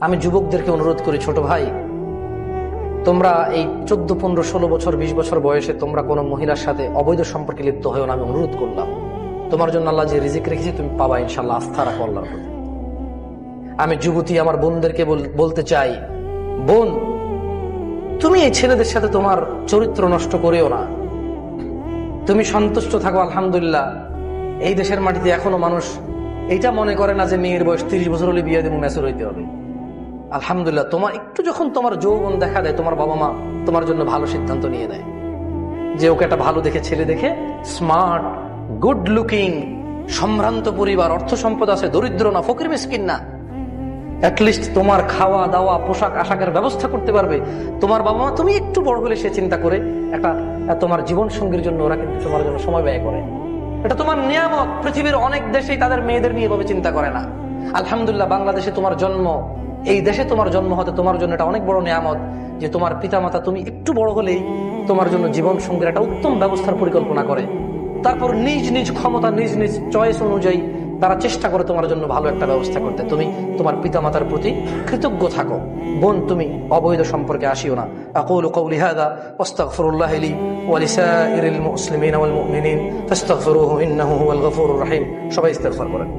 আমি যুবকদেরকে অনুরোধ করি, ছোট ভাই, তোমরা এই 14, 15, 16 বছর 20 বছর বয়সে তোমরা কোনো মহিলার সাথে অবৈধ সম্পর্কে লিপ্ত হয়েও না। আমি অনুরোধ করলাম, তোমার জন্য আল্লাহ যে রিজিক রেখেছে তুমি পাবা ইনশাল্লাহ। আস্থা রাখো আল্লাহর প্রতি। আমি যুবতী আমার বোনদেরকে বলতে চাই, বোন, তুমি এই ছেলেদের সাথে তোমার চরিত্র নষ্ট করেও না। তুমি সন্তুষ্ট থাকো। আলহামদুলিল্লাহ, এই দেশের মাটিতে এখনো মানুষ এইটা মনে করে না যে মেয়ের বয়স 30 বছর হলে বিয়ে দেবো, ম্যাচুর হইতে হবে। আলহামদুলিল্লাহ, তোমার একটু যখন তোমার যৌবন দেখা দেয়, তোমার বাবা মা তোমার জন্য ভালো সিদ্ধান্ত নিয়ে নেয় যে ওকে একটা ভালো দেখে ছেলে দেখে, স্মার্ট, গুড লুকিং, সম্ভ্রান্ত পরিবার, অর্থ সম্পদ আছে, দরিদ্র না, ফকির মিসকিন না, অ্যাটলিস্ট তোমার খাওয়া দাওয়া পোশাক আশাকের ব্যবস্থা করতে পারবে। তোমার বাবা মা তুমি একটু বড় হলে সে চিন্তা করে একটা তোমার জীবন সঙ্গীর জন্য ওরা কিন্তু তোমার জন্য সময় ব্যয় করে। এটা তোমার নিয়ামত। পৃথিবীর অনেক দেশেই তাদের মেয়েদের নিয়ে এভাবে চিন্তা করে না। আলহামদুলিল্লাহ, বাংলাদেশে তোমার জন্ম, এই দেশে তোমার জন্ম হতে তোমার জন্য এটা অনেক বড় নিয়ামত যে তোমার পিতামাতা তুমি একটু বড় হলেই তোমার জন্য জীবন সঙ্গীর একটা উত্তম ব্যবস্থার পরিকল্পনা করে। তারপর নিজ নিজ ক্ষমতা, নিজ নিজ চয়েস অনুযায়ী তারা চেষ্টা করে তোমার জন্য ভালো একটা ব্যবস্থা করতে। তুমি তোমার পিতামাতার প্রতি কৃতজ্ঞ থাকো। বোন, তুমি অবৈধ সম্পর্কে আসিও না। আকুলু কওলি হাযা ওয়াস্তাগফিরুল্লাহ লি ওয়া লিসাইরিল মুসলিমিনা ওয়াল মুমিনিন ফাস্তাগফিরুহু ইন্নাহু হুয়াল গফুরুর রহিম। সবাই ইস্তিগফার করেন।